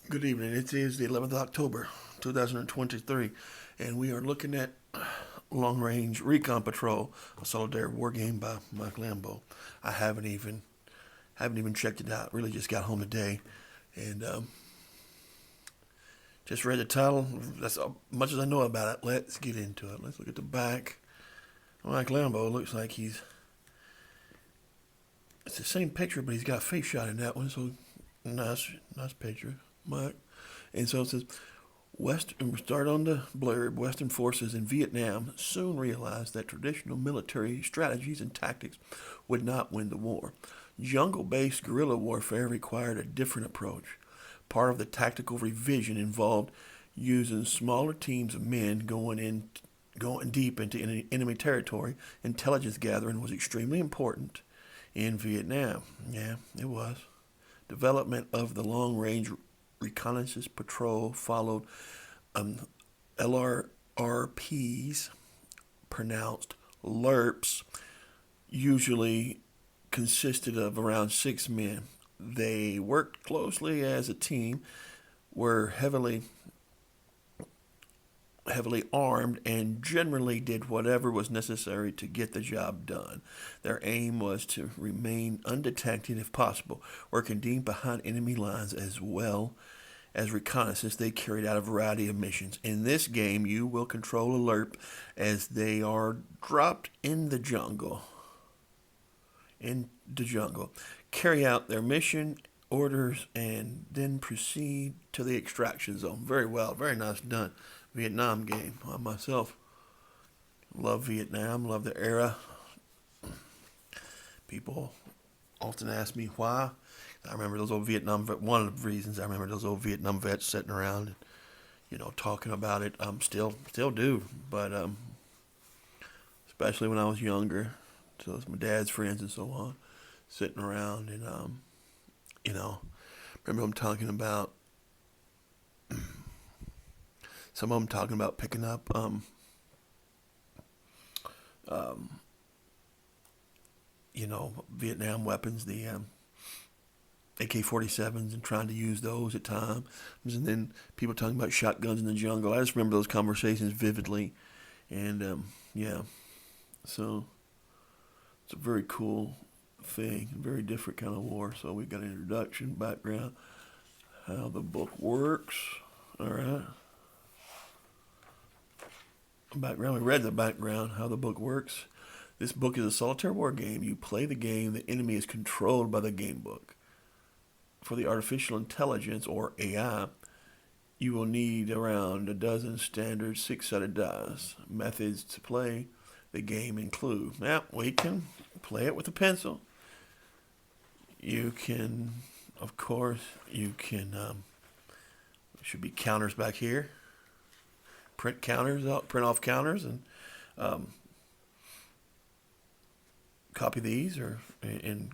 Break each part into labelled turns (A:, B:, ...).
A: Good evening. It is the 11th of October, 2023, and we are looking at Long Range Recon Patrol, a solitary war game by Mike Lambo. I haven't even checked it out. Really, just got home today, and just read the title. That's as much as I know about it. Let's get into it. Let's look at the back. Mike Lambo looks like it's the same picture, but he's got a face shot in that one. So nice picture, Mike. And so it says, and we start on the blurb. Western forces in Vietnam soon realized that traditional military strategies and tactics would not win the war. Jungle-based guerrilla warfare required a different approach. Part of the tactical revision involved using smaller teams of men going deep into enemy territory. Intelligence gathering was extremely important in Vietnam. Yeah, it was. Development of the long-range reconnaissance patrol followed LRRPs, pronounced LRPs, usually consisted of around 6 men. They worked closely as a team, were heavily armed, and generally did whatever was necessary to get the job done. Their aim was to remain undetected if possible, working deep behind enemy lines as well as reconnaissance. They carried out a variety of missions. In this game, you will control alert as they are dropped in the jungle. Carry out their mission orders and then proceed to the extraction zone. Very well, very nice done. Vietnam game. I myself love Vietnam, love the era. People often ask me why. I remember those old Vietnam vets. One of the reasons I remember those old Vietnam vets sitting around and talking about it. Still do, but especially when I was younger. So it's my dad's friends and so on, sitting around and you know, remember them talking about some of them talking about picking up um, Vietnam weapons, the AK-47s, and trying to use those at times. And then people talking about shotguns in the jungle. I just remember those conversations vividly. And yeah, so it's a very cool thing, very different kind of war. So we got an introduction, background, how the book works. All right. Background. We read the background, how the book works. This book is a solitaire war game. You play the game. The enemy is controlled by the game book. For the artificial intelligence, or AI, you will need around a dozen standard six-sided dice. Methods to play the game include, now we can play it with a pencil. You can, of course, should be counters back here. Print off counters, and copy these, and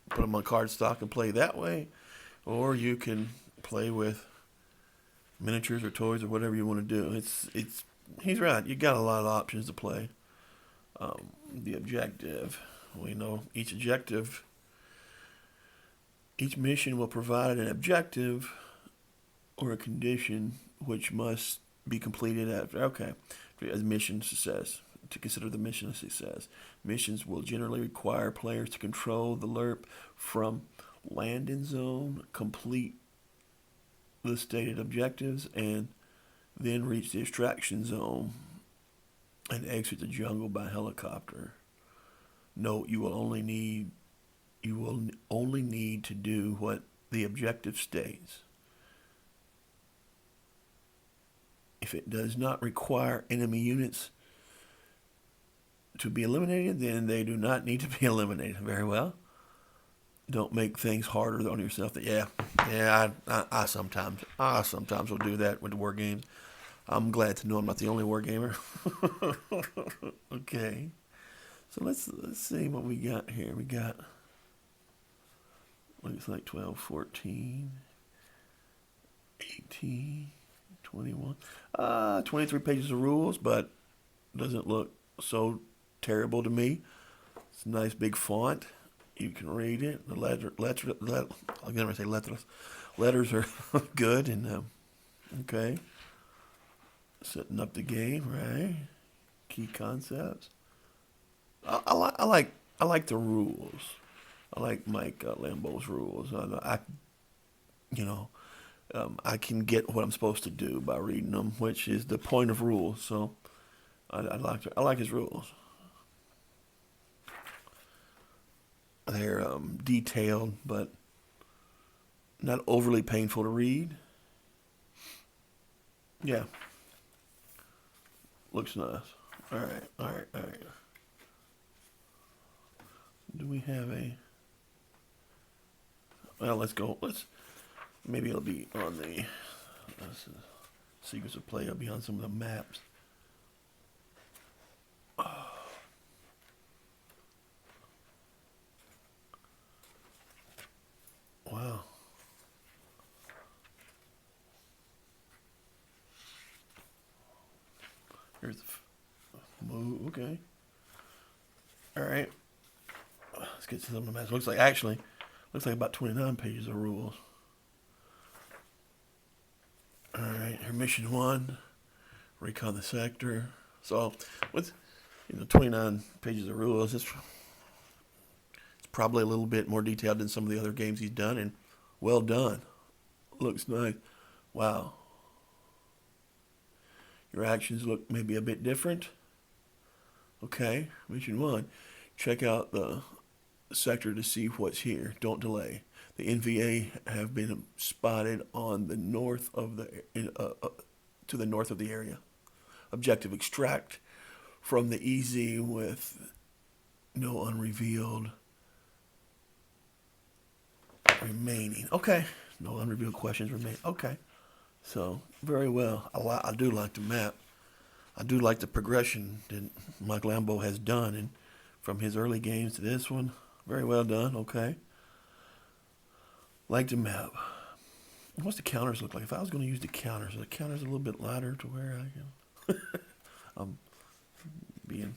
A: put them on cardstock and play that way, or you can play with miniatures or toys or whatever you want to do. He's right. You got a lot of options to play. The objective. We know each mission will provide an objective or a condition which must be completed after. Okay, as mission success. To consider the mission a success, missions will generally require players to control the LRP from landing zone, complete the stated objectives, and then reach the extraction zone and exit the jungle by helicopter. Note: you will only need to do what the objective states. If it does not require enemy units to be eliminated, then they do not need to be eliminated. Very well. Don't make things harder on yourself. I sometimes will do that with the war games. I'm glad to know I'm not the only war gamer. Okay, so let's see what we got here. We got, looks like 12, 14, 18, 21, 23 pages of rules, but doesn't look so terrible to me. It's a nice big font. You can read it. The I'm gonna say letras. Letters are good, and okay, setting up the game, right? Key concepts. I like the rules. I like Mike Lambo's rules. You know, I can get what I'm supposed to do by reading them, which is the point of rules. So I like his rules. They're detailed, but not overly painful to read. Yeah, looks nice. All right, all right, all right. Do we have a? Well, let's go. Let's maybe it'll be on the Secrets of Play. It'll be on some of the maps. Wow. Here's the move. Okay. All right. Let's get to some of the maps. Looks like about 29 pages of rules. All right. Here, mission 1, recon the sector. So with 29 pages of rules, it's probably a little bit more detailed than some of the other games he's done, and well done. Looks nice. Wow. Your actions look maybe a bit different. Okay, mission 1. Check out the sector to see what's here. Don't delay. The NVA have been spotted on the north of to the north of the area. Objective: extract from the EZ with no unrevealed remaining. Okay, no unrevealed questions remain. Okay, so very well. I do like the map. I do like the progression that Mike Lambo has done, and from his early games to this one, very well done. Okay, like the map. What's the counters look like? If I was going to use the counters, are the counters a little bit lighter to where I can? I'm being.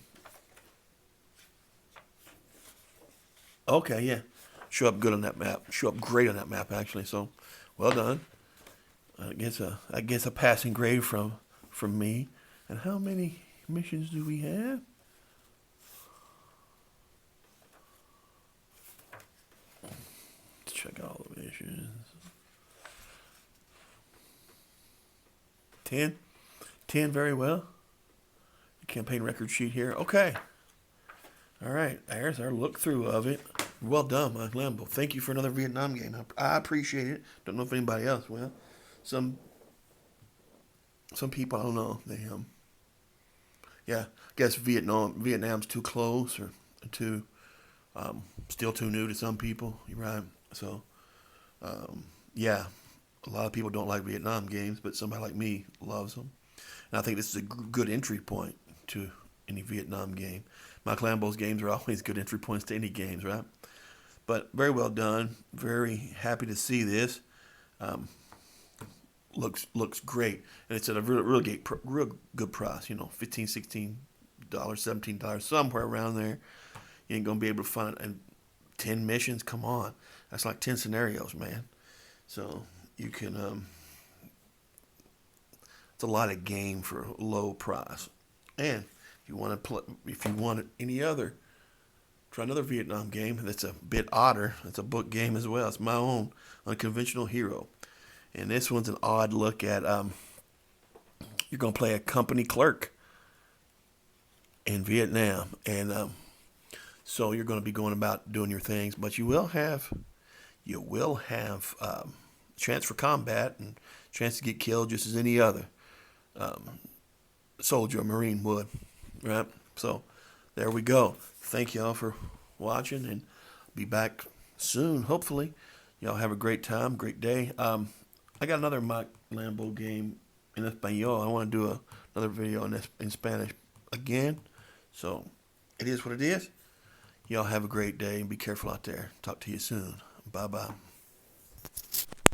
A: Okay, yeah. Show up good on that map. Show up great on that map, actually. So, well done. I guess a passing grade from me. And how many missions do we have? Let's check out all the missions. 10. 10, very well. Campaign record sheet here. Okay. All right. There's our look through of it. Well done, Mike Lambo. Thank you for another Vietnam game. I appreciate it. Don't know if anybody else will. Some people, I don't know. They yeah. I guess Vietnam's too close or too still too new to some people. You're right. So yeah, a lot of people don't like Vietnam games, but somebody like me loves them. And I think this is a good entry point to any Vietnam game. Mike Lambo's games are always good entry points to any games, right? But very well done. Very happy to see this. Looks great, and it's at a real good price. $15, $16, $17, somewhere around there. You ain't gonna be able to find it. And 10 missions. Come on, that's like 10 scenarios, man. So you can. It's a lot of game for a low price. And if you want to play, if you want any other, try another Vietnam game that's a bit odder. It's a book game as well. It's my own Unconventional Hero. And this one's an odd look at you're going to play a company clerk in Vietnam. And so you're going to be going about doing your things, but you will have chance for combat and chance to get killed just as any other soldier or Marine would, right? So there we go. Thank y'all for watching, and be back soon, hopefully. Y'all have a great time, great day. I got another Mike Lambo game in Espanol. I want to do another video in Spanish again. So it is what it is. Y'all have a great day and be careful out there. Talk to you soon. Bye-bye.